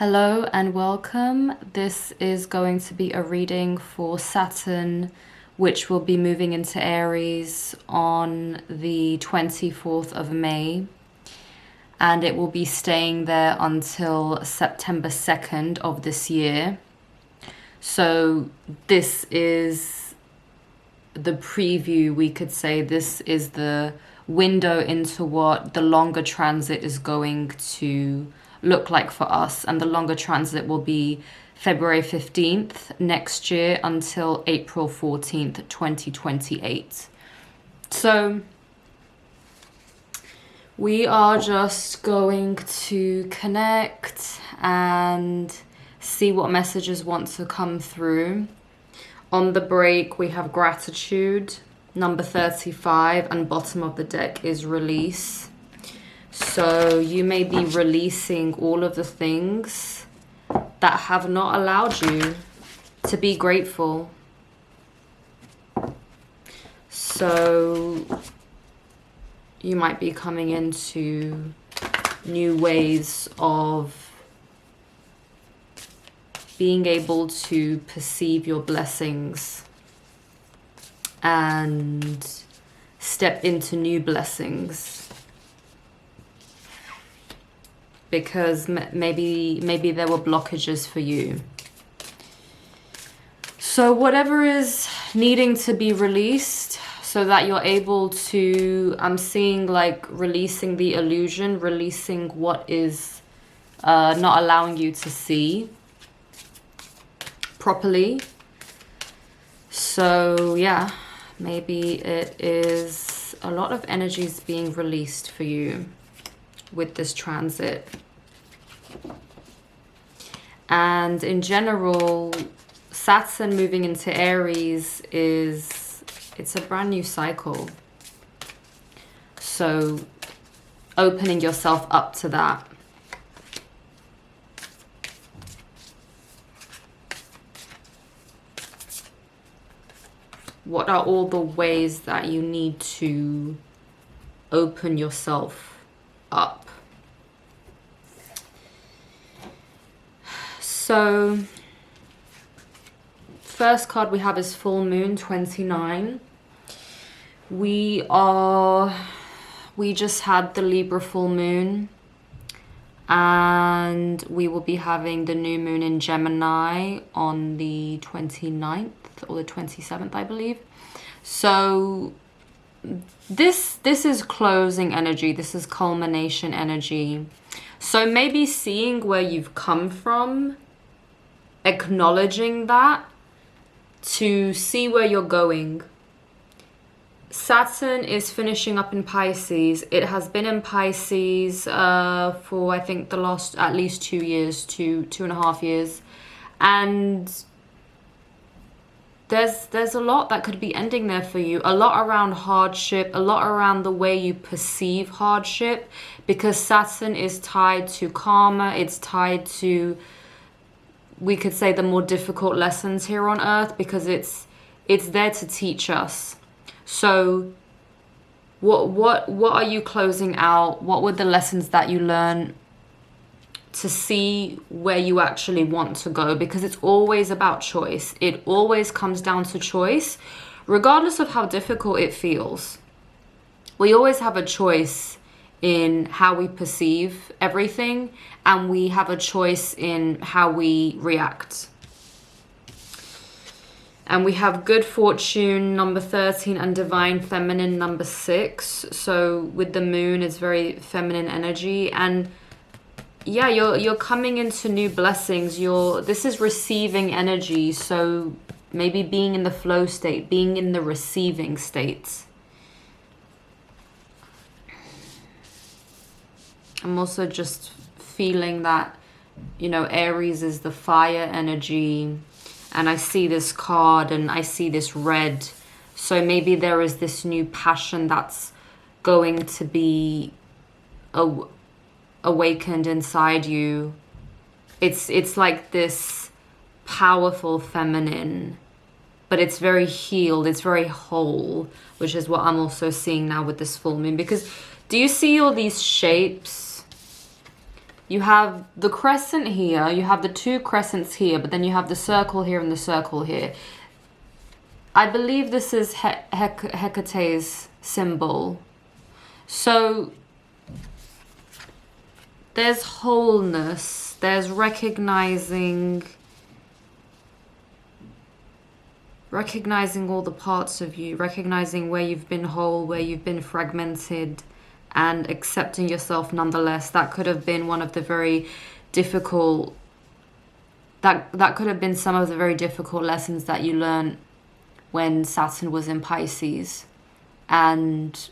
Hello and welcome. This is going to be a reading for Saturn, which will be moving into Aries on the 24th of May. And it will be staying there until September 2nd of this year. So this is the preview, we could say. This is the window into what the longer transit is going to look like for us, and the longer transit will be February 15th next year until April 14th, 2028. So we are just going to connect and see what messages want to come through. On the break, we have gratitude, number 35, and bottom of the deck is release. So you may be releasing all of the things that have not allowed you to be grateful. So you might be coming into new ways of being able to perceive your blessings and step into new blessings. Because maybe there were blockages for you. So whatever is needing to be released so that you're able to, I'm seeing like releasing the illusion, releasing what is not allowing you to see properly. So yeah, maybe it is a lot of energies being released for you with this transit. And in general, Saturn moving into Aries it's a brand new cycle. So opening yourself up to that. What are all the ways that you need to open yourself up? So, first card we have is Full Moon 29. We just had the Libra full moon, and we will be having the new moon in Gemini on the 29th or the 27th, I believe. So this is closing energy. This is culmination energy. So maybe seeing where you've come from, acknowledging that to see where you're going. Saturn is finishing up in Pisces. It has been in Pisces for I think the last at least 2 years, two and a half years. And there's a lot that could be ending there for you. A lot around hardship, a lot around the way you perceive hardship, because Saturn is tied to karma. It's tied to, we could say, the more difficult lessons here on earth, because it's there to teach us. So what are you closing out? What were the lessons that you learned, to see where you actually want to go? Because it's always about choice. It always comes down to choice, regardless of how difficult it feels. We always have a choice in how we perceive everything, and we have a choice in how we react. And we have good fortune, number 13, and divine feminine, number 6. So with the moon, it's very feminine energy. And yeah, you're coming into new blessings. This is receiving energy. So maybe being in the flow state, being in the receiving state. I'm also just feeling that, Aries is the fire energy, and I see this card and I see this red. So maybe there is this new passion that's going to be awakened inside you. It's like this powerful feminine, but it's very healed, it's very whole, which is what I'm also seeing now with this full moon. Because do you see all these shapes? You have the crescent here, you have the two crescents here, but then you have the circle here and the circle here. I believe this is Hecate's symbol. So there's wholeness, there's recognizing all the parts of you, recognizing where you've been whole, where you've been fragmented, and accepting yourself nonetheless. That could have been one of the very difficult, that could have been some of the very difficult lessons that you learned when Saturn was in Pisces. And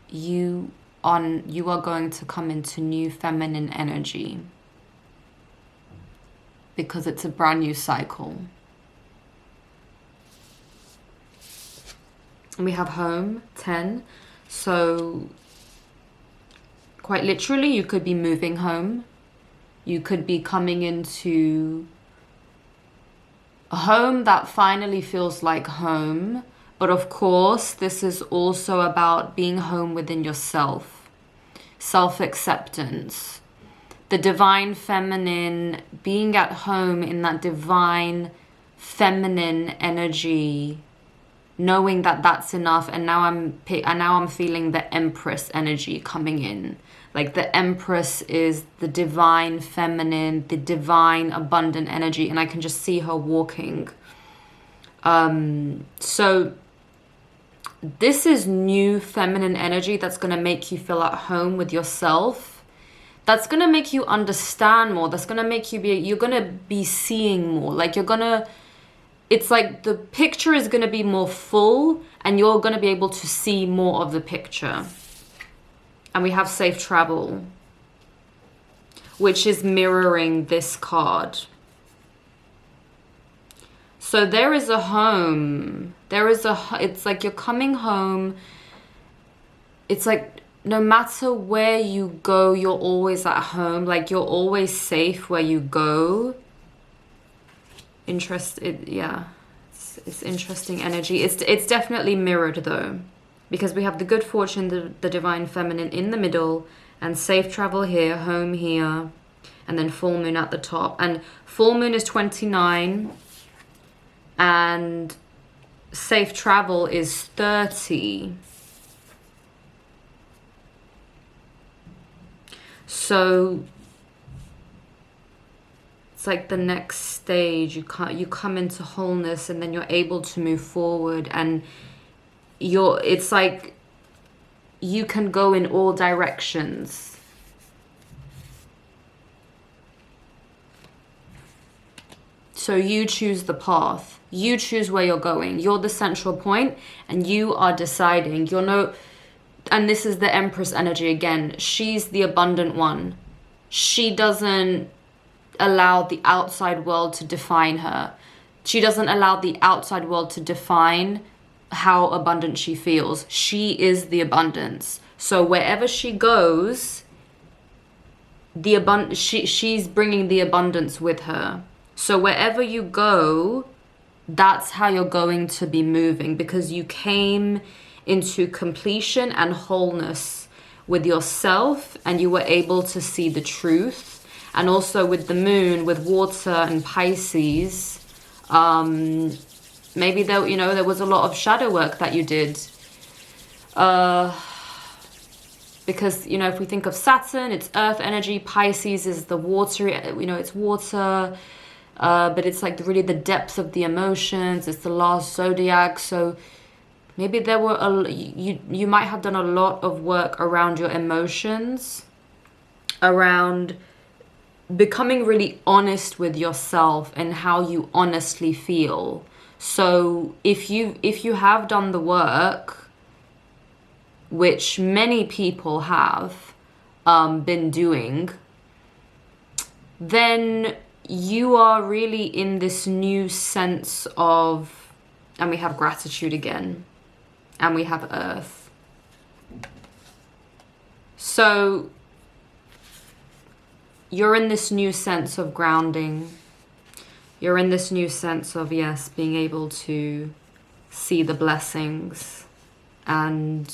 you are going to come into new feminine energy because it's a brand new cycle. And we have home, 10. So quite literally, you could be moving home. You could be coming into a home that finally feels like home. But of course, this is also about being home within yourself. Self-acceptance. The divine feminine, being at home in that divine feminine energy, knowing that that's enough. And now I'm feeling the Empress energy coming in. Like the Empress is the divine feminine, the divine abundant energy, and I can just see her walking. So this is new feminine energy that's going to make you feel at home with yourself. That's going to make you understand more. That's going to make you're going to be seeing more. Like it's like the picture is going to be more full and you're going to be able to see more of the picture. And we have safe travel, which is mirroring this card. So there is a home. It's like you're coming home. It's like no matter where you go, you're always at home. Like you're always safe where you go. Yeah. It's interesting energy. It's definitely mirrored though. Because we have the good fortune, the divine feminine in the middle, and safe travel here, home here, and then full moon at the top. And full moon is 29, and safe travel is 30. So it's like the next stage. You come into wholeness, and then you're able to move forward, and it's like you can go in all directions. So you choose the path. You choose where you're going. You're the central point and you are deciding. And this is the Empress energy again. She's the abundant one. She doesn't allow the outside world to define her. She doesn't allow the outside world to define how abundant she feels. She is the abundance. So wherever she goes, she's bringing the abundance with her. So wherever you go, that's how you're going to be moving, because you came into completion and wholeness with yourself, and you were able to see the truth. And also with the moon, with water and Pisces, maybe there was a lot of shadow work that you did. Because, if we think of Saturn, it's earth energy. Pisces is the water, it's water. But it's like really the depth of the emotions. It's the last zodiac. So maybe you might have done a lot of work around your emotions, around becoming really honest with yourself and how you honestly feel. So if you have done the work, which many people have been doing, then you are really in this new sense of, and we have gratitude again, and we have earth. So you're in this new sense of grounding. You're in this new sense of, yes, being able to see the blessings, and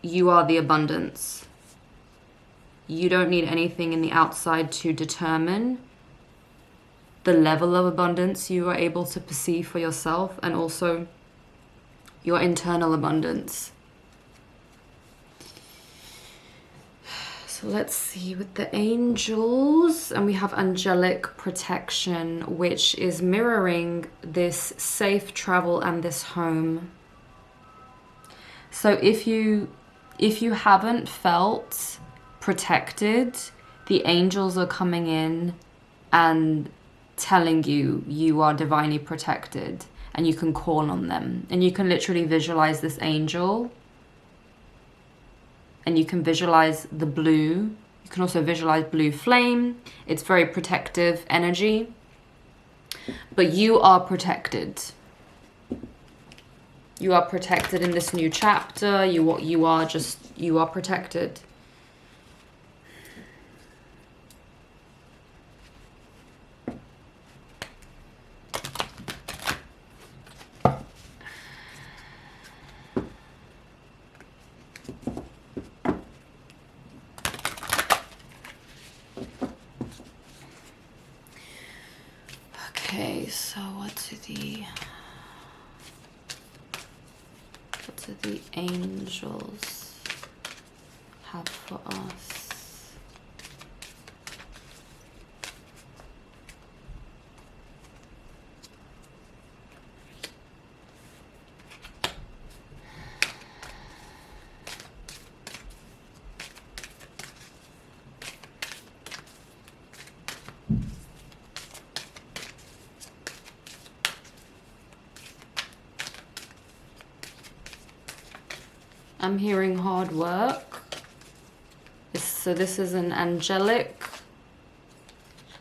you are the abundance. You don't need anything in the outside to determine the level of abundance you are able to perceive for yourself, and also your internal abundance. So let's see with the angels, and we have angelic protection, which is mirroring this safe travel and this home. So if you haven't felt protected, the angels are coming in and telling you you are divinely protected, and you can call on them, and you can literally visualize this angel, and you can visualize the blue. You can also visualize blue flame. It's very protective energy, but you are protected. You are protected in this new chapter. You are protected. Okay, so what do the angels have for us? I'm hearing hard work. So this is an angelic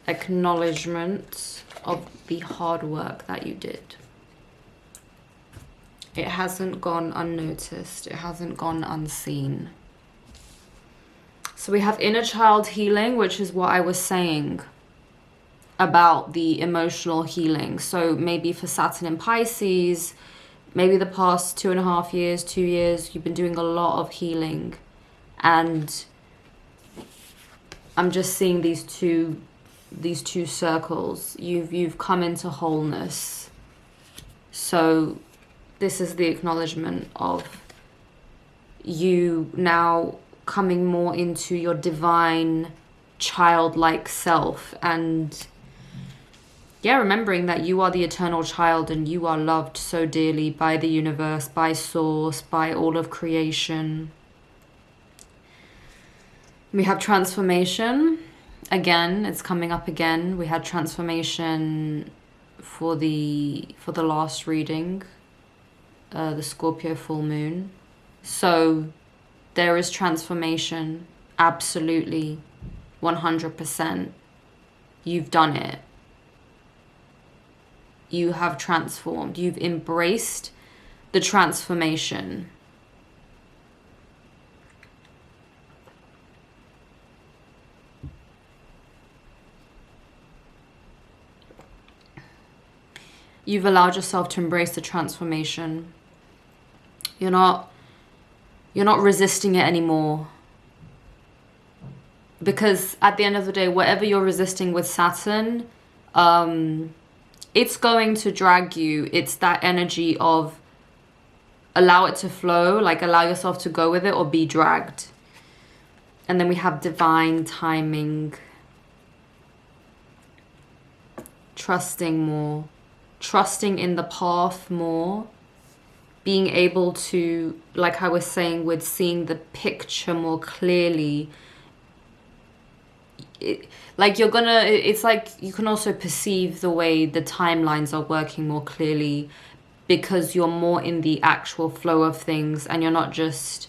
acknowledgement of the hard work that you did. It hasn't gone unnoticed. It hasn't gone unseen. So we have inner child healing, which is what I was saying about the emotional healing. So maybe for Saturn in Pisces, maybe the past 2.5 years, 2 years, you've been doing a lot of healing. And I'm just seeing these two circles. You've come into wholeness. So this is the acknowledgement of you now coming more into your divine childlike self, and yeah, remembering that you are the eternal child and you are loved so dearly by the universe, by source, by all of creation. We have transformation. Again, it's coming up again. We had transformation for the last reading, the Scorpio full moon. So there is transformation, absolutely, 100%. You've done it. You have transformed. You've embraced the transformation. You've allowed yourself to embrace the transformation. You're not resisting it anymore. Because at the end of the day, whatever you're resisting with Saturn, it's going to drag you. It's that energy of allow it to flow, like allow yourself to go with it or be dragged. And then we have divine timing. Trusting more. Trusting in the path more. Being able to, like I was saying, with seeing the picture more clearly. It's like you can also perceive the way the timelines are working more clearly because you're more in the actual flow of things and you're not just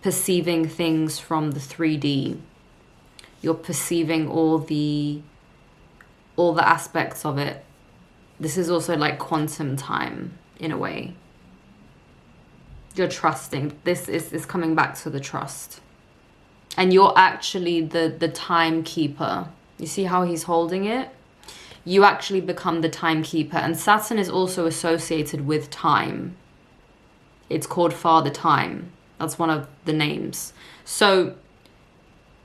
perceiving things from the 3D. You're perceiving all the aspects of it. This is also like quantum time in a way. You're trusting. This is coming back to the trust. And you're actually the timekeeper. You see how he's holding it? You actually become the timekeeper. And Saturn is also associated with time. It's called Father Time. That's one of the names. So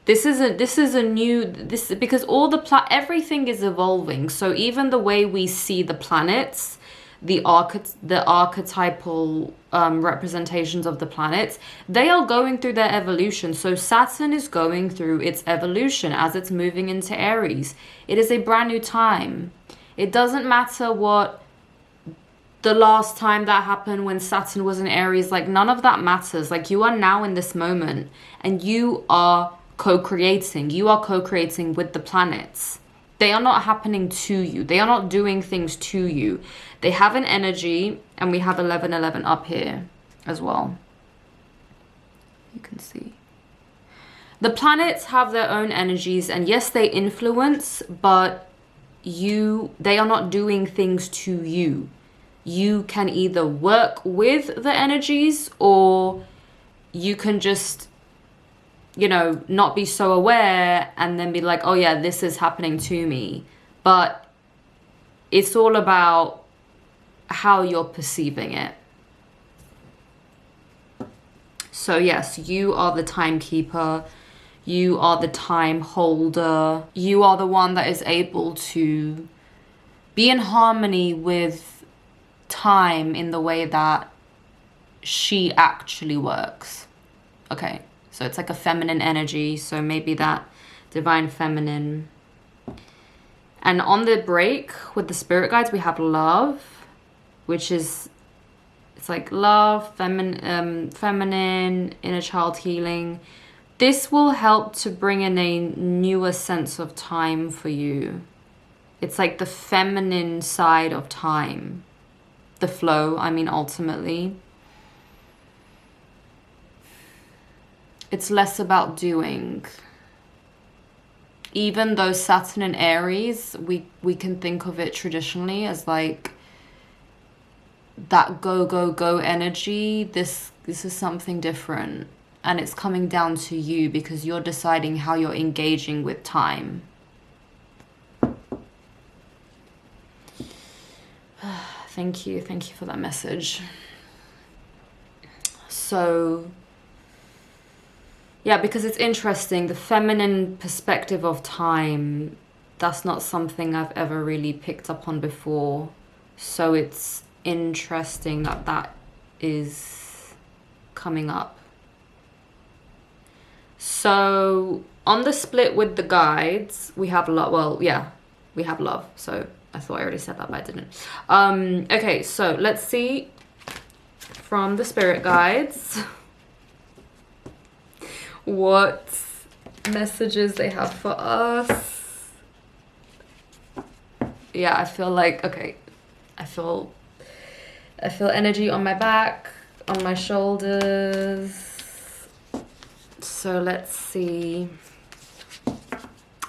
This is a new, this, because all everything is evolving. So even the way we see the planets, the archetypal representations of the planets, they are going through their evolution. So Saturn is going through its evolution as it's moving into Aries. It is a brand new time. It doesn't matter what the last time that happened when Saturn was in Aries, like none of that matters. Like you are now in this moment and you are co-creating. You are co-creating with the planets. They are not happening to you. They are not doing things to you. They have an energy, and we have 1111 up here as well. You can see. The planets have their own energies, and yes, they influence, but they are not doing things to you. You can either work with the energies, or you can just, you know, not be so aware and then be like, oh yeah, this is happening to me. But it's all about how you're perceiving it. So yes, you are the timekeeper. You are the time holder. You are the one that is able to be in harmony with time in the way that she actually works. Okay. So it's like a feminine energy. So maybe that divine feminine. And on the break with the spirit guides, we have love, which is, it's like love, feminine, inner child healing. This will help to bring in a newer sense of time for you. It's like the feminine side of time. The flow, I mean, ultimately. It's less about doing. Even though Saturn and Aries, we can think of it traditionally as like that go energy. This is something different, and it's coming down to you because you're deciding how you're engaging with time. Thank you for that message. So yeah, because it's interesting, the feminine perspective of time, that's not something I've ever really picked up on before. So it's interesting that that is coming up. So on the split with the guides, we have love. Well, yeah, we have love. So I thought I already said that, but I didn't. Okay, so let's see from the spirit guides what messages they have for us. Yeah, I feel like, okay, I feel energy on my back, on my shoulders. So let's see.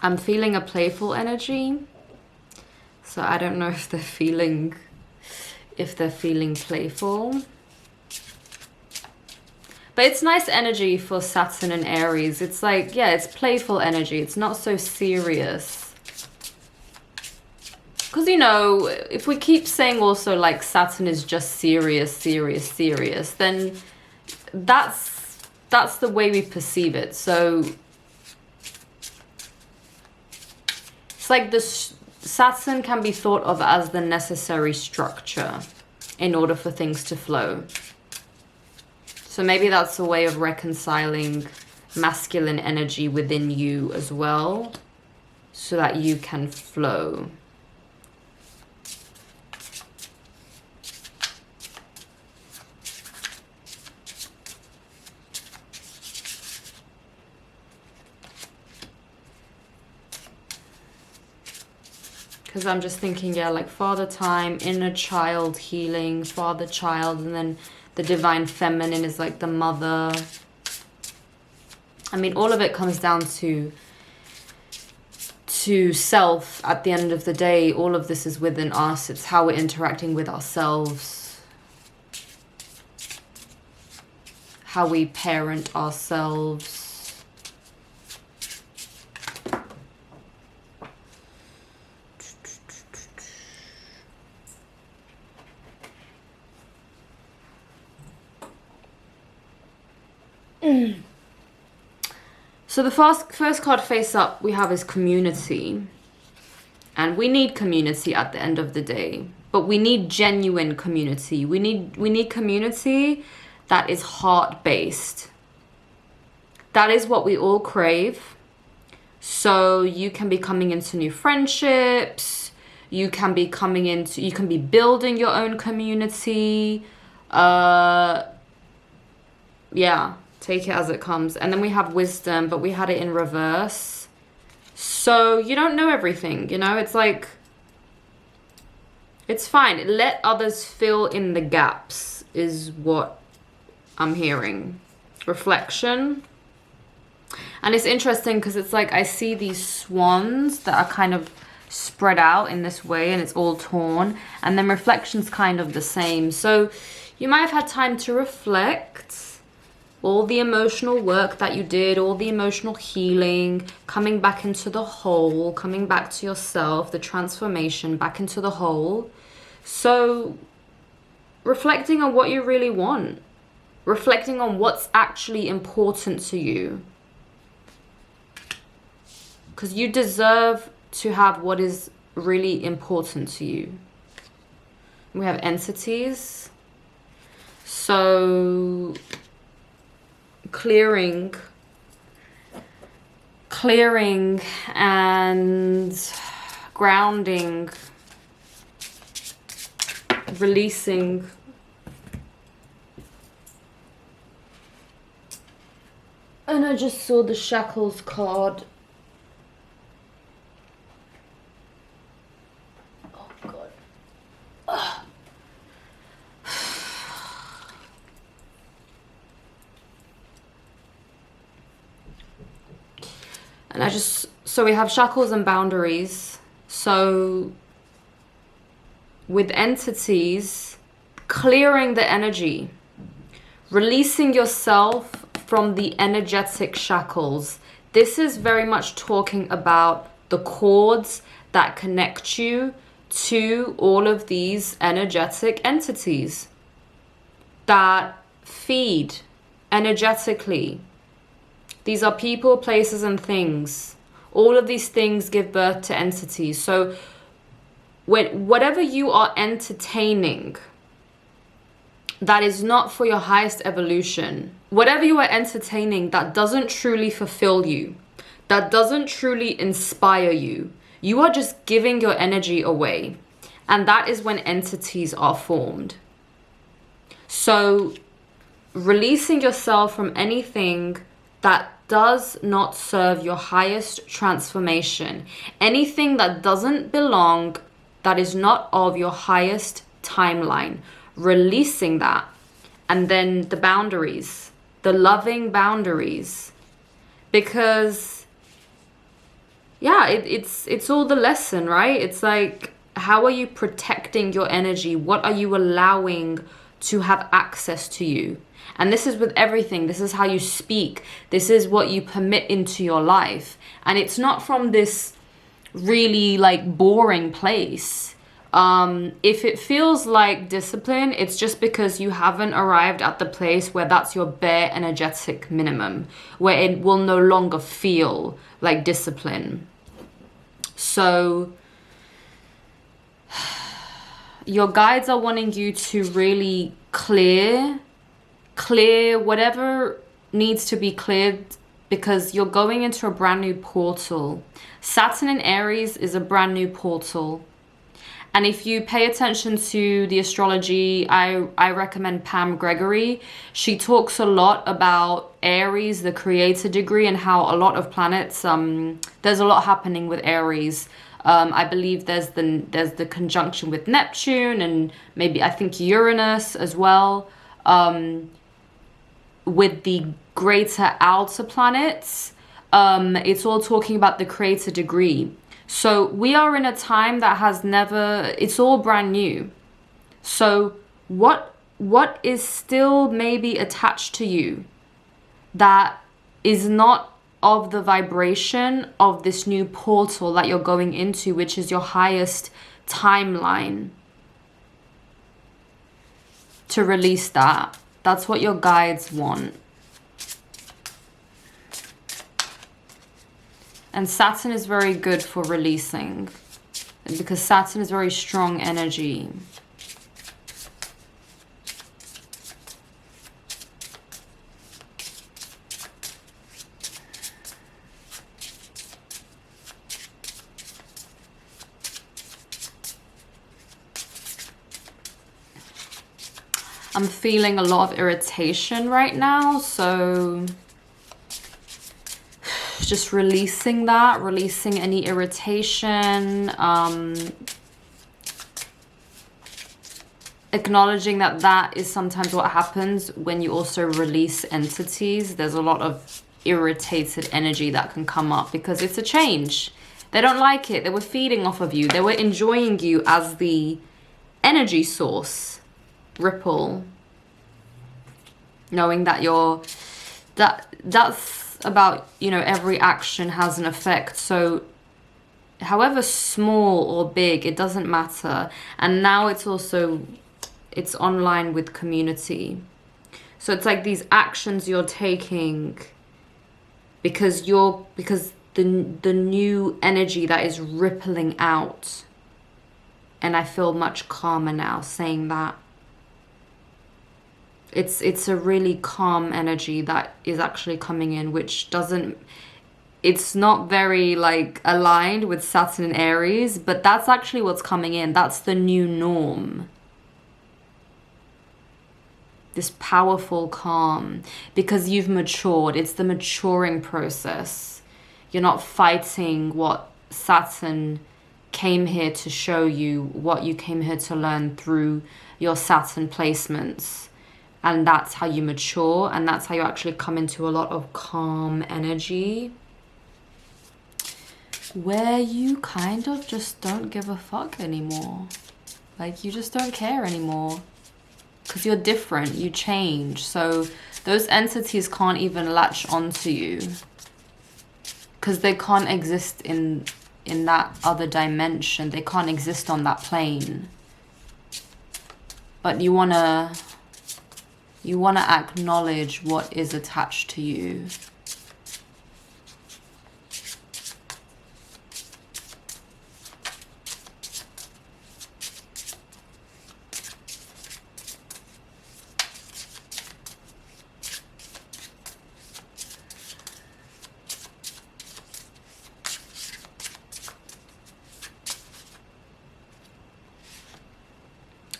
I'm feeling a playful energy. So I don't know if they're feeling playful. But it's nice energy for Saturn and Aries. It's like, yeah, it's playful energy. It's not so serious. Because, you know, if we keep saying also like Saturn is just serious, then that's the way we perceive it. So it's like Saturn can be thought of as the necessary structure in order for things to flow. So maybe that's a way of reconciling masculine energy within you as well, so that you can flow. Because I'm just thinking, yeah, like father time, inner child healing, father child, and then the divine feminine is like the mother. I mean, all of it comes down to self at the end of the day. All of this is within us. It's how we're interacting with ourselves, how we parent ourselves. So the first card face up we have is community. And we need community at the end of the day. But we need genuine community. We need community that is heart-based. That is what we all crave. So you can be coming into new friendships. You can be building your own community. Yeah, take it as it comes. And then we have wisdom, but we had it in reverse. So you don't know everything, you know? It's like, it's fine. Let others fill in the gaps is what I'm hearing. Reflection. And it's interesting because it's like I see these swans that are kind of spread out in this way and it's all torn. And then reflection's kind of the same. So you might have had time to reflect all the emotional work that you did, all the emotional healing, coming back into the whole, coming back to yourself, the transformation back into the whole. So reflecting on what you really want, reflecting on what's actually important to you. Because you deserve to have what is really important to you. We have entities. So clearing and grounding, releasing. And I just saw the shackles card. Oh God. Ugh. And so we have shackles and boundaries. So with entities, clearing the energy, releasing yourself from the energetic shackles. This is very much talking about the cords that connect you to all of these energetic entities that feed energetically. These are people, places, and things. All of these things give birth to entities. So whatever you are entertaining that is not for your highest evolution, whatever you are entertaining that doesn't truly fulfill you, that doesn't truly inspire you, you are just giving your energy away. And that is when entities are formed. So releasing yourself from anything that does not serve your highest transformation, anything that doesn't belong, that is not of your highest timeline, releasing that. And then the boundaries, the loving boundaries, because yeah, it's all the lesson, right? It's like, how are you protecting your energy? What are you allowing to have access to you? And this is with everything. This is how you speak. This is what you permit into your life. And it's not from this really like boring place. If it feels like discipline, it's just because you haven't arrived at the place where that's your bare energetic minimum, where it will no longer feel like discipline. So your guides are wanting you to really clear whatever needs to be cleared, because you're going into a brand new portal. Saturn in Aries is a brand new portal. And if you pay attention to the astrology, I recommend Pam Gregory. She talks a lot about Aries, the creator degree, and how a lot of planets, there's a lot happening with Aries. I believe there's the conjunction with Neptune and maybe I think Uranus as well. With the greater outer planets, it's all talking about the creator degree. So we are in a time that has never, it's all brand new. So what is still maybe attached to you that is not of the vibration of this new portal that you're going into, which is your highest timeline, to release that. That's what your guides want. And Saturn is very good for releasing, because Saturn is very strong energy. I'm feeling a lot of irritation right now, so just releasing that, releasing any irritation, acknowledging that that is sometimes what happens when you also release entities. There's a lot of irritated energy that can come up because it's a change. They don't like it. They were feeding off of you. They were enjoying you as the energy source. Ripple. Knowing that you're... That's about, you know, every action has an effect. So however small or big, it doesn't matter. And now it's also... it's online with community. So it's like these actions you're taking because the new energy that is rippling out. And I feel much calmer now saying that. It's a really calm energy that is actually coming in, which doesn't... it's not very like aligned with Saturn and Aries, but that's actually what's coming in. That's the new norm. This powerful calm, because you've matured. It's the maturing process. You're not fighting what Saturn came here to show you, what you came here to learn through your Saturn placements. And that's how you mature, and that's how you actually come into a lot of calm energy, where you kind of just don't give a fuck anymore. Like, you just don't care anymore. Because you're different, you change. So those entities can't even latch onto you. Because they can't exist in that other dimension. They can't exist on that plane. But you wanna acknowledge what is attached to you.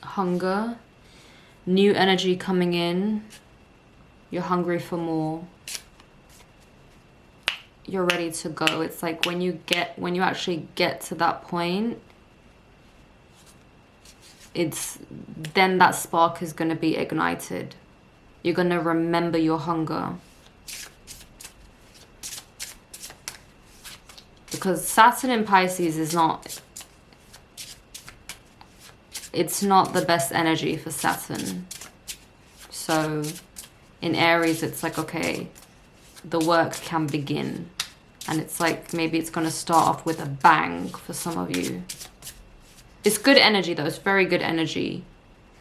Hunger, new energy coming in. You're hungry for more. You're ready to go. It's like when you actually get to that point, then that spark is going to be ignited. You're going to remember your hunger. Because Saturn in Pisces is not... it's not the best energy for Saturn. So in Aries, it's like, okay, the work can begin. And it's like, maybe it's going to start off with a bang for some of you. It's good energy though. It's very good energy.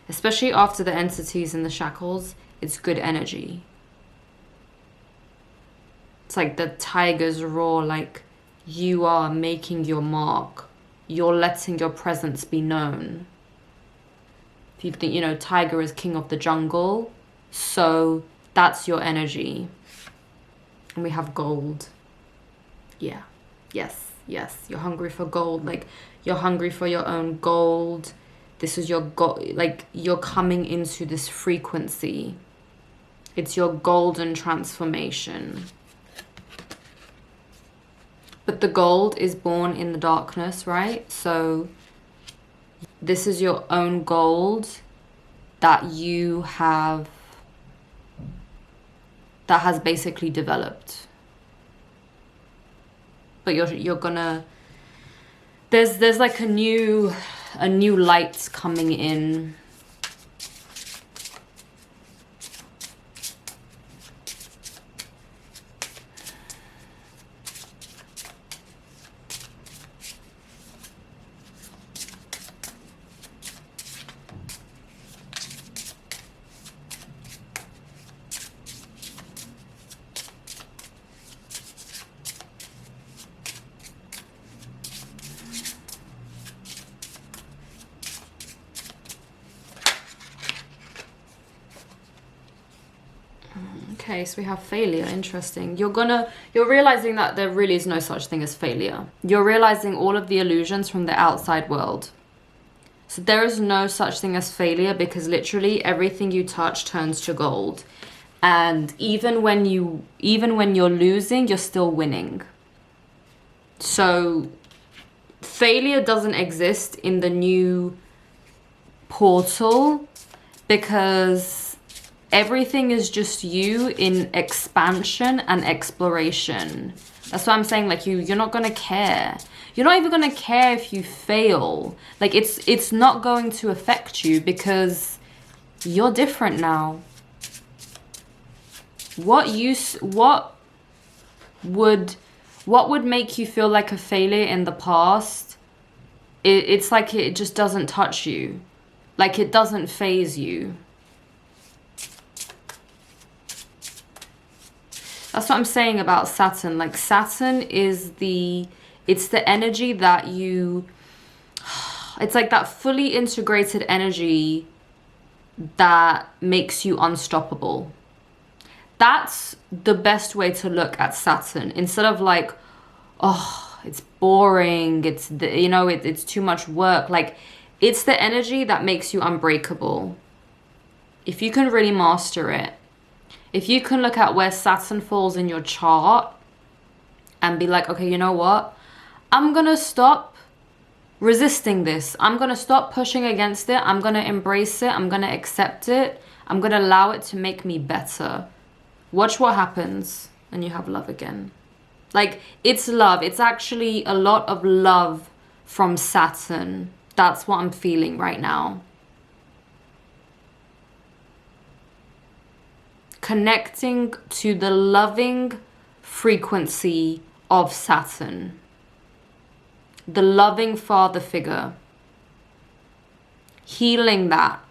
Especially after the entities and the shackles. It's good energy. It's like the tiger's roar, like you are making your mark. You're letting your presence be known. If you think, you know, tiger is king of the jungle. So that's your energy. And we have gold. Yeah. Yes. Yes. You're hungry for gold. Like, you're hungry for your own gold. This is your gold. Like, you're coming into this frequency. It's your golden transformation. But the gold is born in the darkness, right? So this is your own gold that you have, that has basically developed. But you're gonna, there's like a new light coming in. Okay, so we have failure. Interesting. You're realizing that there really is no such thing as failure. You're realizing all of the illusions from the outside world. So there is no such thing as failure, because literally everything you touch turns to gold. And even when you're losing, you're still winning. So failure doesn't exist in the new portal, because everything is just you in expansion and exploration. That's why I'm saying, like, you're not gonna care. You're not even gonna care if you fail. Like, it's not going to affect you, because you're different now. What would make you feel like a failure in the past? It's like it just doesn't touch you. Like, it doesn't faze you. That's what I'm saying about Saturn. Like, Saturn is it's the energy that it's like that fully integrated energy that makes you unstoppable. That's the best way to look at Saturn. Instead of like, oh, it's boring, it's too much work. Like, it's the energy that makes you unbreakable. If you can really master it, if you can look at where Saturn falls in your chart and be like, okay, you know what? I'm gonna stop resisting this. I'm gonna stop pushing against it. I'm gonna embrace it. I'm gonna accept it. I'm gonna allow it to make me better. Watch what happens, and you have love again. Like, it's love. It's actually a lot of love from Saturn. That's what I'm feeling right now. Connecting to the loving frequency of Saturn. The loving father figure. Healing that.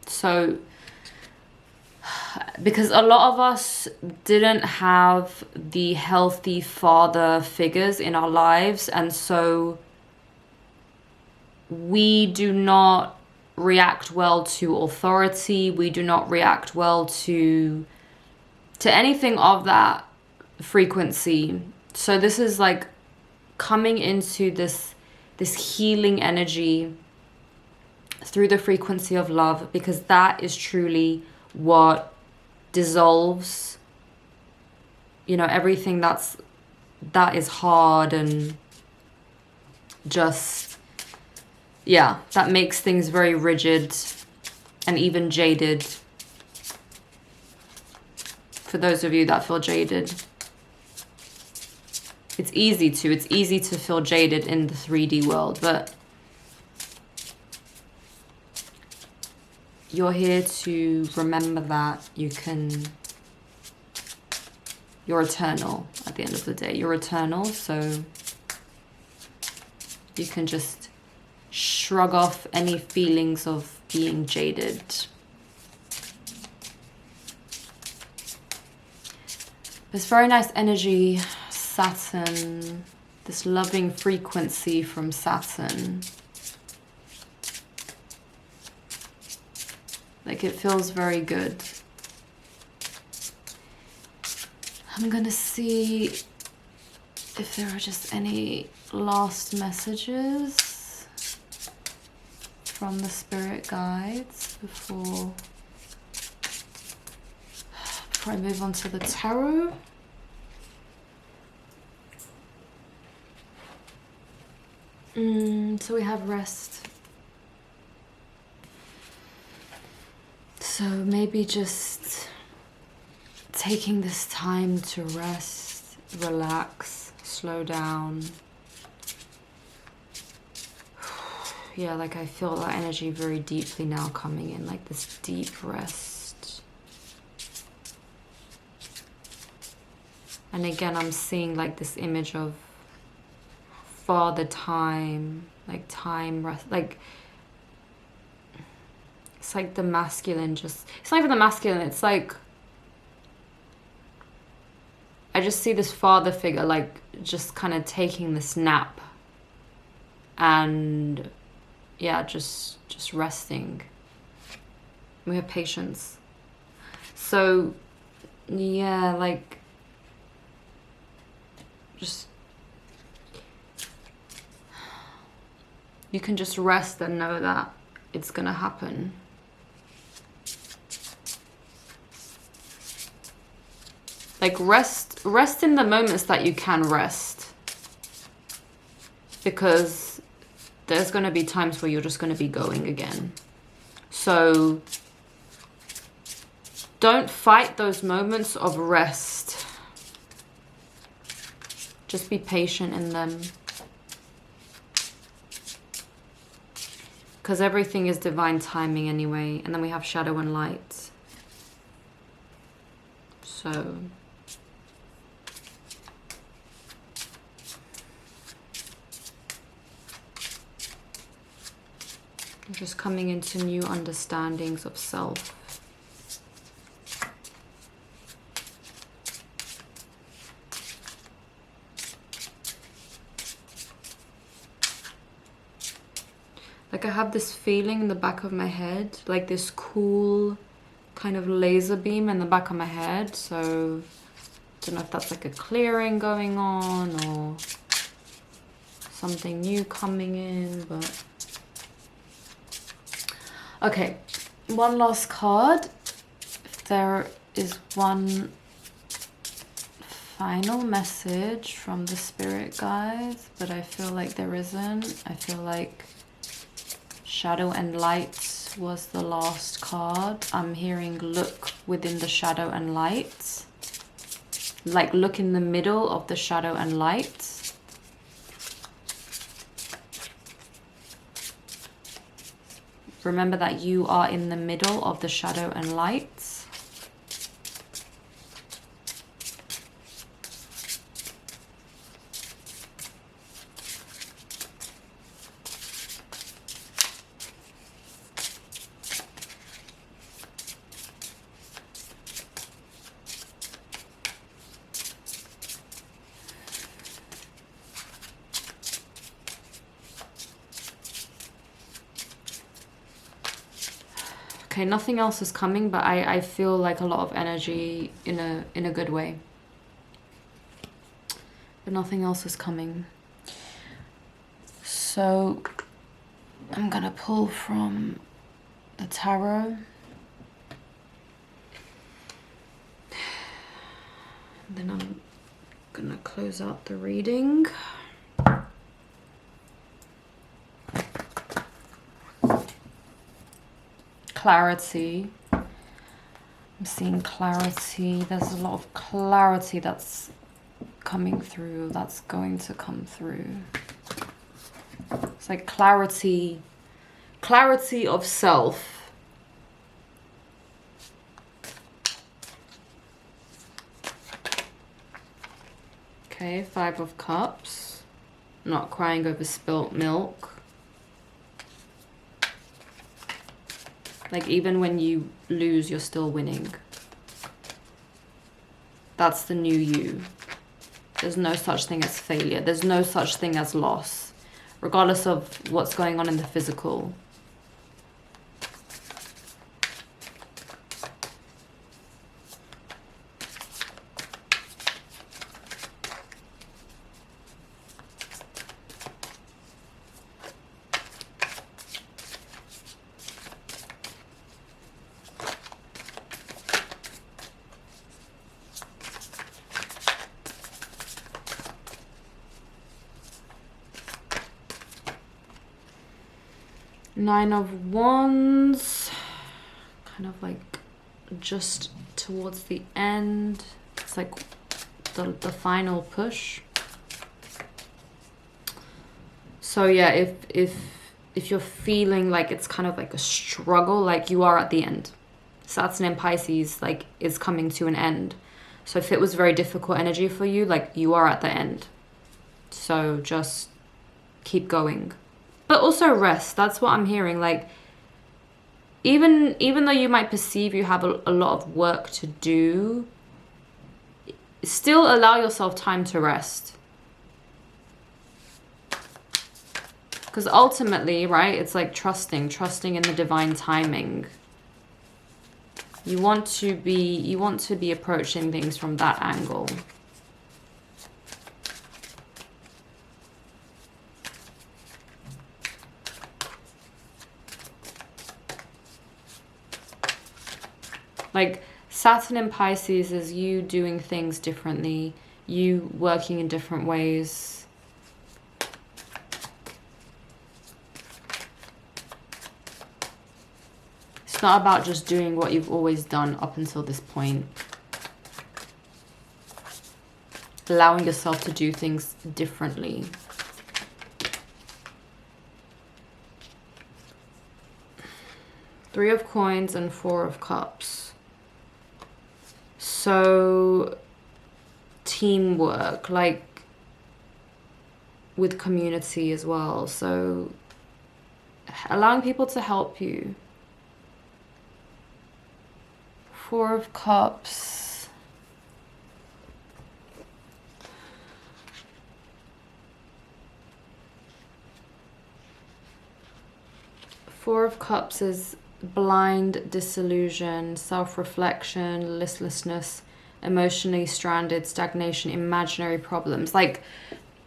So, because a lot of us didn't have the healthy father figures in our lives, and so we do not react well to authority. We do not react well to anything of that frequency. So this is like coming into this healing energy through the frequency of love, because that is truly what dissolves, everything that is hard and just, yeah, that makes things very rigid and even jaded. For those of you that feel jaded, it's easy to feel jaded in the 3D world, but you're here to remember that you're eternal at the end of the day. You're eternal, so you can just shrug off any feelings of being jaded. This very nice energy, Saturn, this loving frequency from Saturn. Like, it feels very good. I'm gonna see if there are just any last messages from the spirit guides before I move on to the tarot. So we have rest. So maybe just taking this time to rest, relax, slow down. Yeah, like I feel that energy very deeply now coming in, like this deep rest. And again, I'm seeing like this image of father time, like time rest, like it's like the masculine it's not even the masculine, it's like I just see this father figure like just kind of taking this nap and yeah, just resting. We have patience. So yeah, like just you can just rest and know that it's gonna happen. Like rest in the moments that you can rest, because there's gonna be times where you're just gonna be going again. So don't fight those moments of rest. Just be patient in them. Because everything is divine timing anyway. And then we have shadow and light. So you're just coming into new understandings of self. Like I have this feeling in the back of my head, like this cool kind of laser beam in the back of my head. So I don't know if that's like a clearing going on or something new coming in, but okay, one last card. If there is one final message from the spirit guides, but I feel like there isn't. I feel like shadow and light was the last card. I'm hearing look within the shadow and light. Like look in the middle of the shadow and light. Remember that you are in the middle of the shadow and light. Okay, nothing else is coming, but I feel like a lot of energy in a good way. But nothing else is coming. So I'm gonna pull from the tarot. Then I'm gonna close out the reading. Clarity. I'm seeing clarity. There's a lot of clarity that's coming through, that's going to come through. It's like clarity of self. Okay, 5 of Cups. Not crying over spilt milk. Like even when you lose, you're still winning. That's the new you. There's no such thing as failure. There's no such thing as loss, regardless of what's going on in the physical. Nine of Wands, kind of like just towards the end. It's like the final push. So yeah, if you're feeling like it's kind of like a struggle, like you are at the end. Saturn in Pisces like is coming to an end. So if it was very difficult energy for you, like you are at the end. So just keep going. But also rest. That's what I'm hearing. Like, even though you might perceive you have a lot of work to do, still allow yourself time to rest. Because ultimately, right, it's like trusting in the divine timing. You want to be approaching things from that angle. Like Saturn in Pisces is you doing things differently, you working in different ways. It's not about just doing what you've always done up until this point. Allowing yourself to do things differently. Three of Coins and Four of Cups. So teamwork, like with community as well. So allowing people to help you. Four of Cups. Four of Cups is blind disillusion, self-reflection, listlessness, emotionally stranded, stagnation, imaginary problems. Like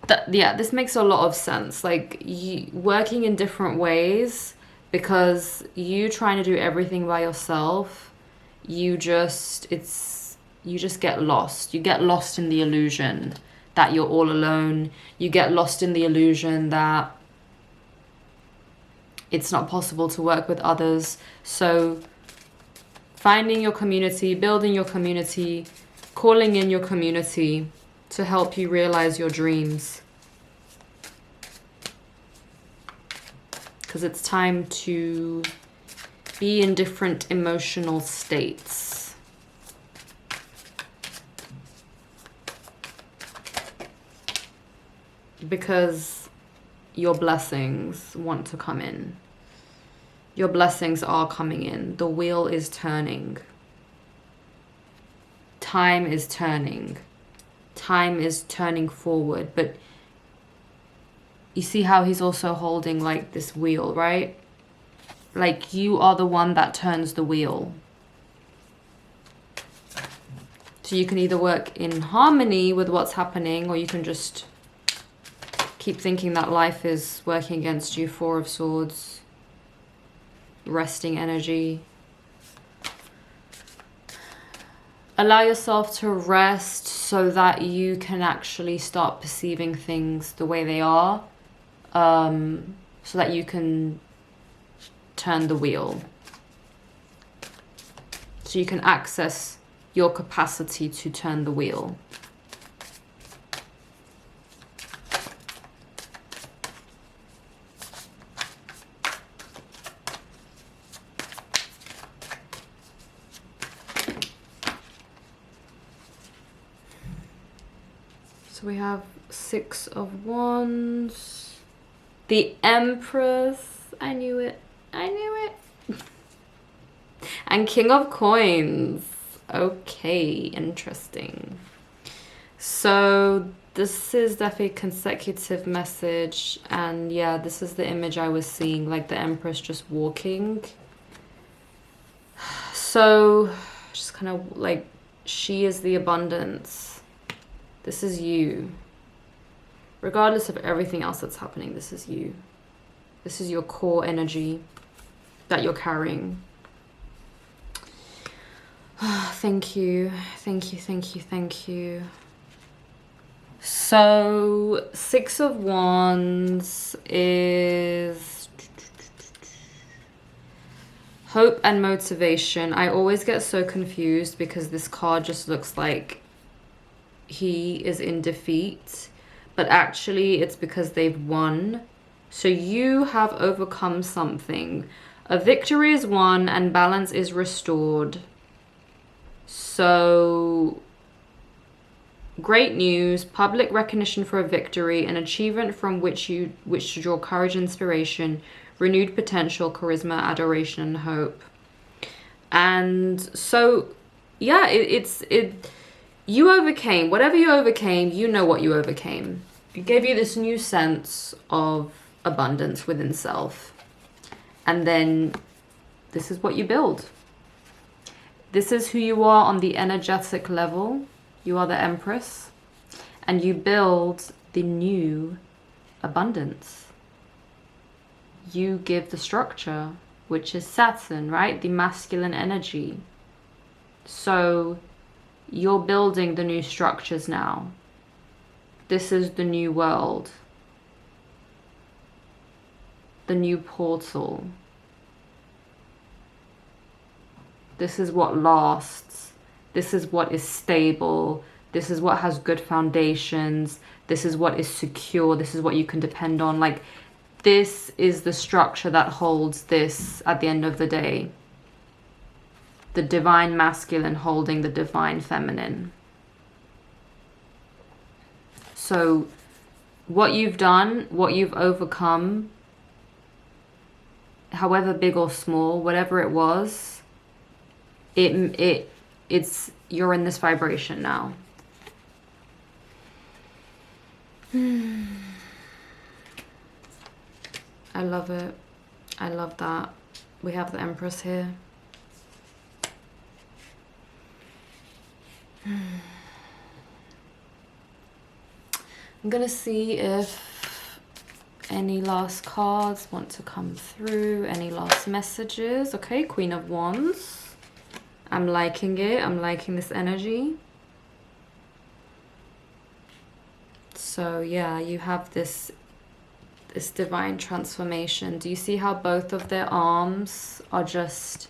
that, yeah, this makes a lot of sense. Like you working in different ways, because you trying to do everything by yourself, you just get lost. You get lost in the illusion that you're all alone. You get lost in the illusion that it's not possible to work with others. So finding your community, building your community, calling in your community to help you realize your dreams. Because it's time to be in different emotional states. Because your blessings want to come in. Your blessings are coming in. The wheel is turning. Time is turning. Time is turning forward. But you see how he's also holding like this wheel, right? Like you are the one that turns the wheel. So you can either work in harmony with what's happening, or you can just keep thinking that life is working against you. Four of Swords. Resting energy. Allow yourself to rest so that you can actually start perceiving things the way they are. So that you can turn the wheel. So you can access your capacity to turn the wheel. So we have Six of Wands, the Empress, I knew it, and King of Coins. Okay, interesting. So this is definitely a consecutive message, and yeah, this is the image I was seeing, like the Empress just walking. So just kind of like, she is the abundance. This is you. Regardless of everything else that's happening, this is you. This is your core energy that you're carrying. Thank you. Thank you, thank you, thank you. So, Six of Wands is hope and motivation. I always get so confused because this card just looks like he is in defeat, but actually it's because they've won. So you have overcome something. A victory is won and balance is restored. So great news, public recognition for a victory, an achievement from which to draw courage, inspiration, renewed potential, charisma, adoration, and hope. And so yeah, you overcame whatever you overcame. You know what you overcame. It gave you this new sense of abundance within self, and then this is what you build. This is who you are on the energetic level. You are the Empress. And you build the new abundance. You give the structure, which is Saturn, right? The masculine energy. So you're building the new structures now. This is the new world. The new portal. This is what lasts. This is what is stable. This is what has good foundations. This is what is secure. This is what you can depend on. Like, this is the structure that holds this at the end of the day. The divine masculine holding the divine feminine. So what you've done, what you've overcome, however big or small, whatever it was, it's you're in this vibration now. I love it. I love that. We have the Empress here. I'm gonna see if any last cards want to come through, any last messages. Okay, Queen of Wands. I'm liking it. I'm liking this energy. So yeah, you have this divine transformation. Do you see how both of their arms are just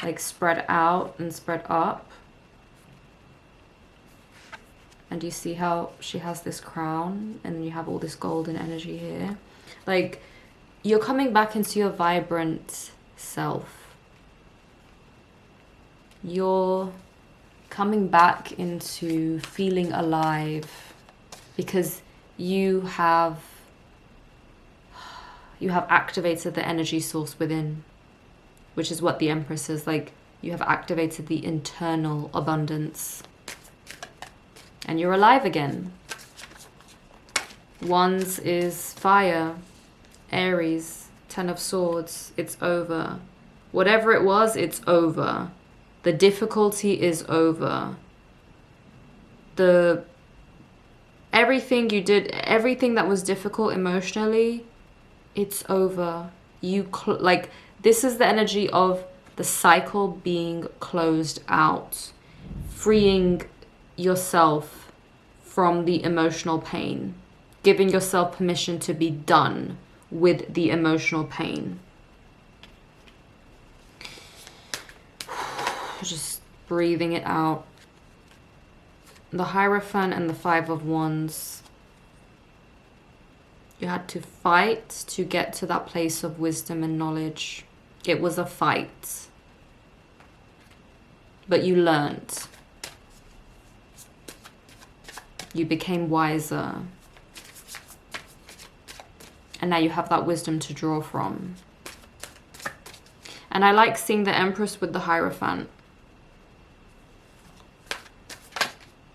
like spread out and spread up? And you see how she has this crown and you have all this golden energy here. Like, you're coming back into your vibrant self. You're coming back into feeling alive because you have activated the energy source within, which is what the Empress is. Like, you have activated the internal abundance. And you're alive again. Wands is fire. Aries, 10 of Swords. It's over. Whatever it was, it's over. The difficulty is over. Everything you did, everything that was difficult emotionally, it's over. Like, this is the energy of the cycle being closed out. Freeing yourself from the emotional pain, giving yourself permission to be done with the emotional pain. Just breathing it out. The Hierophant and the Five of Wands. You had to fight to get to that place of wisdom and knowledge. It was a fight. But you learned. You became wiser. And now you have that wisdom to draw from. And I like seeing the Empress with the Hierophant.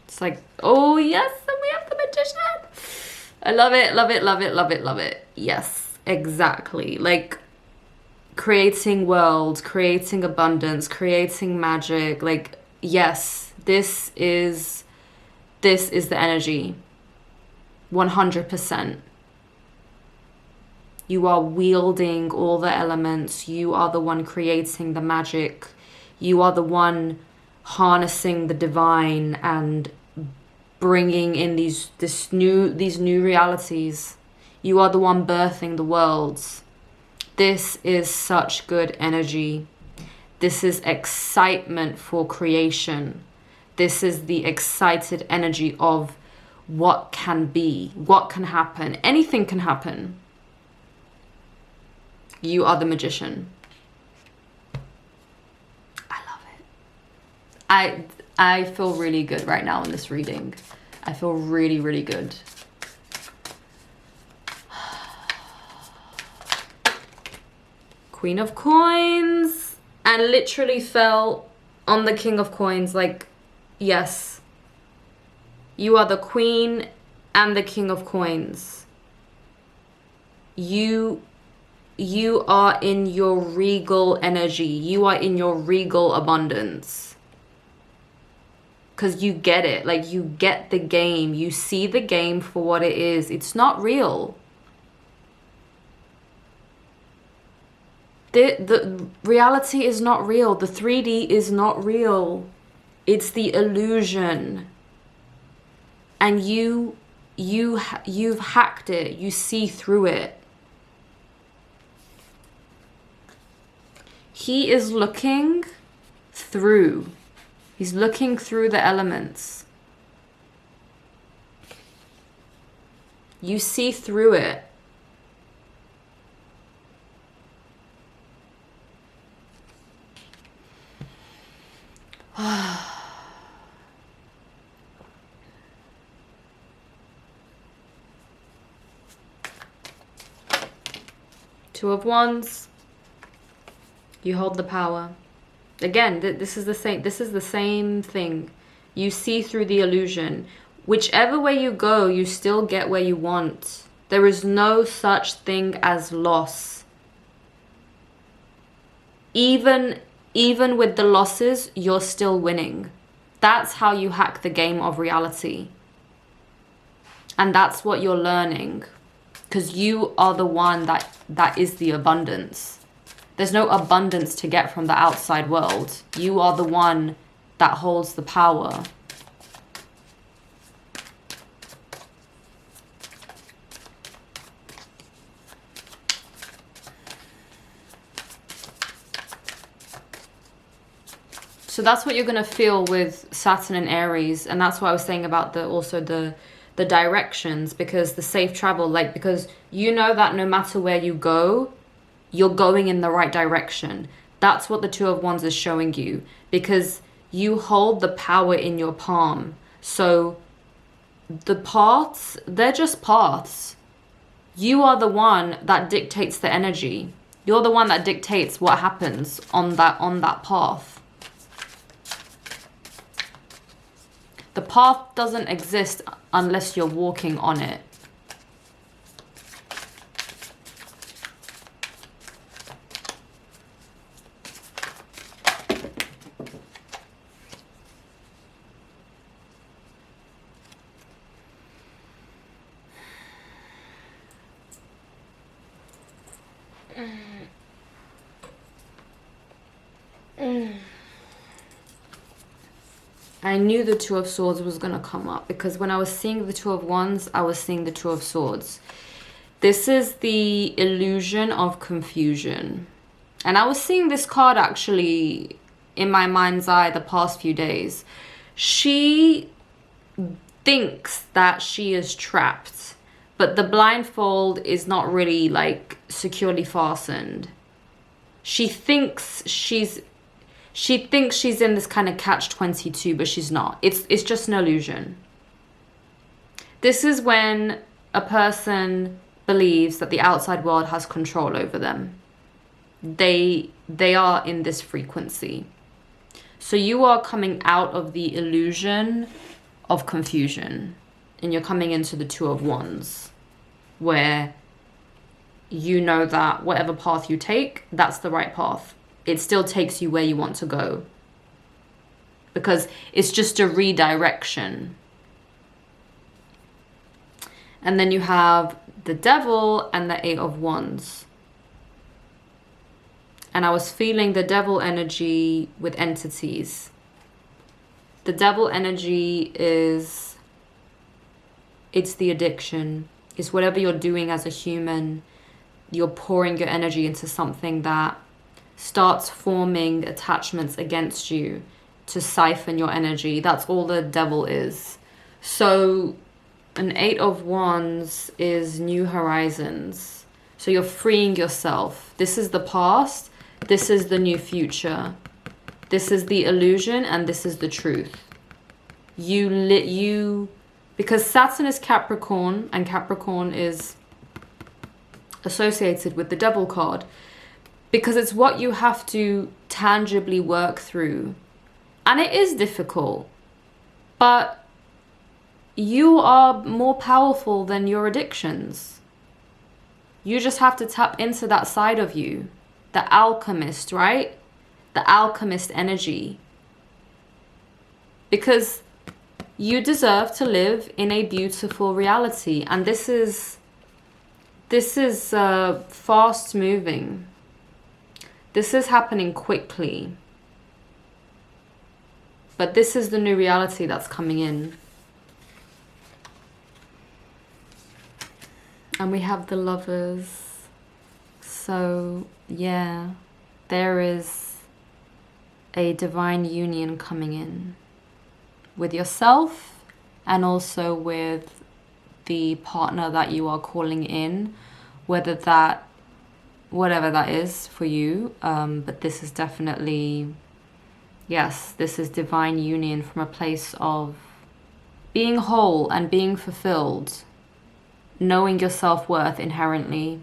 It's like, oh yes, and we have the Magician. I love it, love it, love it, love it, love it. Yes, exactly. Like, creating worlds, creating abundance, creating magic. Like, yes, this is the energy. 100%. You are wielding all the elements. You are the one creating the magic. You are the one harnessing the divine and bringing in these new realities. You are the one birthing the worlds. This is such good energy. This is excitement for creation. This is the excited energy of what can be, what can happen. Anything can happen. You are the Magician. I love it. I feel really good right now in this reading. I feel really, really good. Queen of Coins. And literally fell on the King of Coins. Like, yes. You are the Queen and the King of Coins. You you are in your regal energy. You are in your regal abundance. Because you get it. Like, you get the game. You see the game for what it is. It's not real. The reality is not real. The 3D is not real. It's the illusion. And you've hacked it. You see through it. He is looking through. He's looking through the elements. You see through it. Two of Wands. You hold the power. Again, this is the same thing. You see through the illusion. Whichever way you go, you still get where you want. There is no such thing as loss. Even with the losses, you're still winning. That's how you hack the game of reality. And that's what you're learning. Because you are the one that is the abundance. There's no abundance to get from the outside world. You are the one that holds the power. So that's what you're going to feel with Saturn and Aries. And that's what I was saying about the directions, because the safe travel, like, because you know that no matter where you go, you're going in the right direction. That's what the Two of Wands is showing you, because you hold the power in your palm. So the paths, they're just paths. You are the one that dictates the energy. You're the one that dictates what happens on that path. The path doesn't exist unless you're walking on it. I knew the Two of Swords was going to come up, because when I was seeing the Two of Wands, I was seeing the Two of Swords. This is the illusion of confusion. And I was seeing this card actually in my mind's eye the past few days. She thinks that she is trapped, but the blindfold is not really like securely fastened. She thinks she's in this kind of catch-22, but she's not. It's just an illusion. This is when a person believes that the outside world has control over them. They are in this frequency. So you are coming out of the illusion of confusion, and you're coming into the Two of Wands, where you know that whatever path you take, that's the right path. It still takes you where you want to go, because it's just a redirection. And then you have the Devil and the Eight of Wands. And I was feeling the Devil energy with entities. The Devil energy it's the addiction. It's whatever you're doing as a human. You're pouring your energy into something that starts forming attachments against you to siphon your energy. That's all the Devil is. So an Eight of Wands is new horizons. So you're freeing yourself. This is the past. This is the new future. This is the illusion, and this is the truth. Because Saturn is Capricorn, and Capricorn is associated with the Devil card, because it's what you have to tangibly work through. And it is difficult, but you are more powerful than your addictions. You just have to tap into that side of you. The alchemist, right? The alchemist energy. Because you deserve to live in a beautiful reality. And this is fast moving. This is happening quickly. But this is the new reality that's coming in. And we have the Lovers. So, yeah, there is a divine union coming in with yourself and also with the partner that you are calling in, whatever that is for you. But this is definitely, yes, this is divine union from a place of being whole and being fulfilled, knowing your self-worth inherently.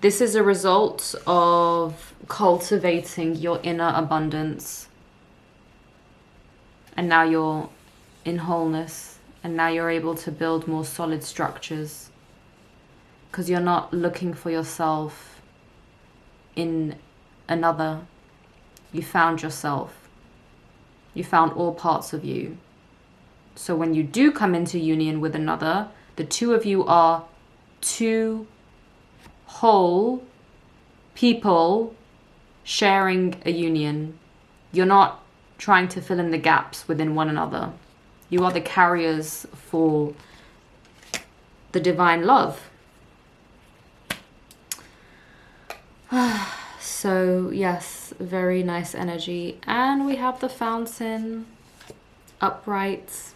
This is a result of cultivating your inner abundance. And now you're in wholeness. And now you're able to build more solid structures. Because you're not looking for yourself in another. You found yourself. You found all parts of you. So when you do come into union with another, the two of you are two whole people sharing a union. You're not trying to fill in the gaps within one another. You are the carriers for the divine love. So yes, very nice energy. And we have the Fountain upright,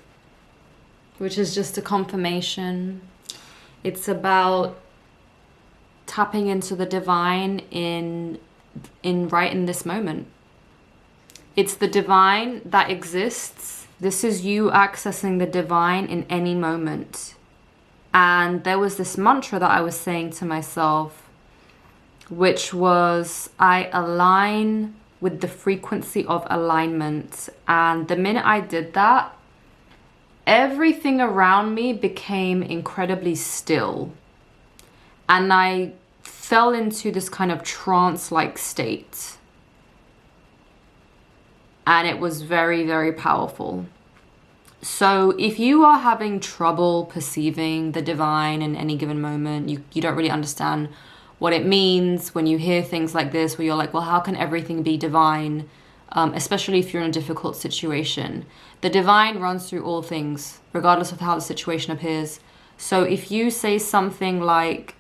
which is just a confirmation. It's about tapping into the divine in right in this moment. It's the divine that exists. This is you accessing the divine in any moment. And there was this mantra that I was saying to myself, which was, I align with the frequency of alignment. And the minute I did that, everything around me became incredibly still. And I fell into this kind of trance-like state. And it was very, very powerful. So if you are having trouble perceiving the divine in any given moment, you don't really understand what it means when you hear things like this, where you're like, well, how can everything be divine? Especially if you're in a difficult situation. The divine runs through all things, regardless of how the situation appears. So if you say something like,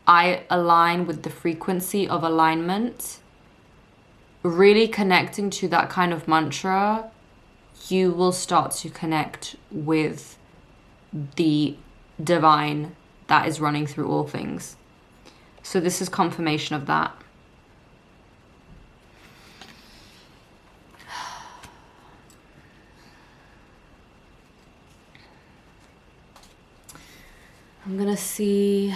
I align with the frequency of alignment, really connecting to that kind of mantra, you will start to connect with the divine that is running through all things. So this is confirmation of that. I'm gonna see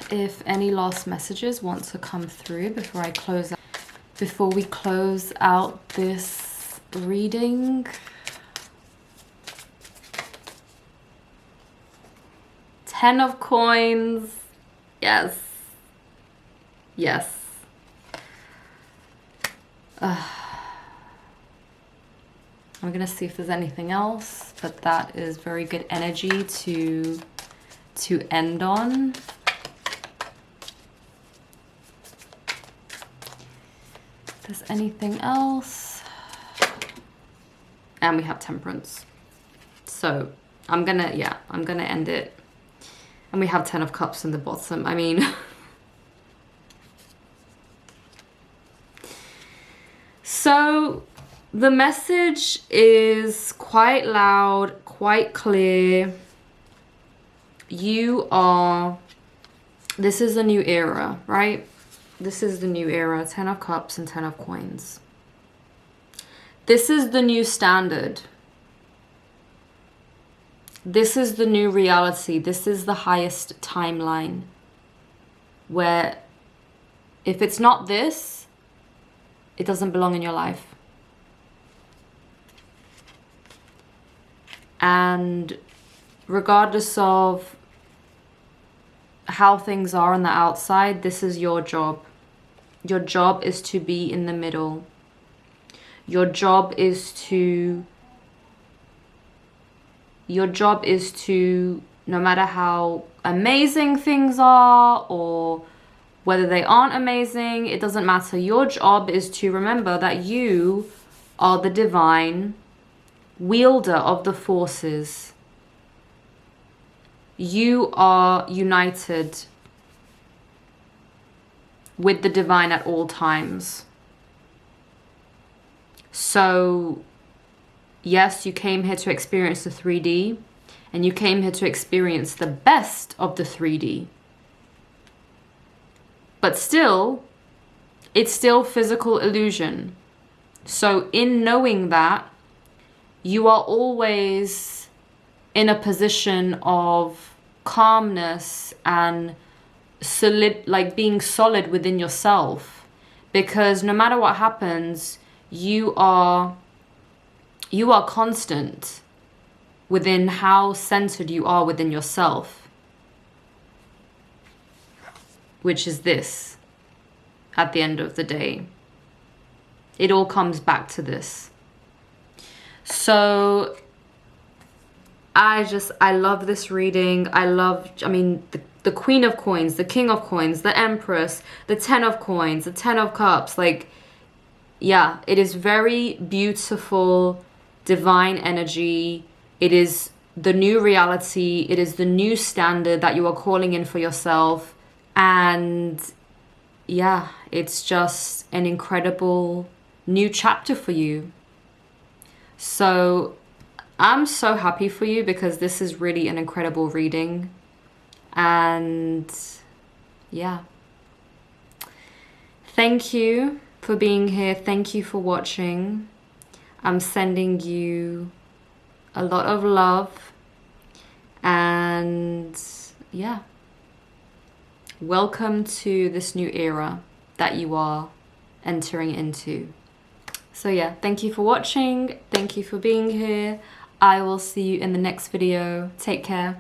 if any last messages want to come through before we close out this reading. 10 of coins. Yes. Yes. I'm gonna see if there's anything else, but that is very good energy to end on. If there's anything else. And we have Temperance. So I'm gonna end it. And we have 10 of Cups in the bottom. I mean, so the message is quite loud, quite clear. This is a new era, right? This is the new era, 10 of Cups and 10 of Coins. This is the new standard. This is the new reality. This is the highest timeline. Where if it's not this, it doesn't belong in your life. And regardless of how things are on the outside, this is your job. Your job is to be in the middle. Your job is to, no matter how amazing things are or whether they aren't amazing, it doesn't matter. Your job is to remember that you are the divine wielder of the forces. You are united with the divine at all times. So, yes, you came here to experience the 3D, and you came here to experience the best of the 3D. But still, it's still physical illusion. So in knowing that, you are always in a position of calmness and solid, like being solid within yourself. Because no matter what happens, you are constant within how centered you are within yourself. Which is this, at the end of the day. It all comes back to this. So I love this reading. The Queen of Coins, the King of Coins, the Empress, the Ten of Coins, the Ten of Cups. Like, yeah, it is very beautiful, divine energy. It is the new reality. It is the new standard that you are calling in for yourself. And yeah, it's just an incredible new chapter for you. So I'm so happy for you because this is really an incredible reading. And yeah, thank you for being here. Thank you for watching. I'm sending you a lot of love. And yeah, welcome to this new era that you are entering into. So yeah, thank you for watching. Thank you for being here. I will see you in the next video. Take care.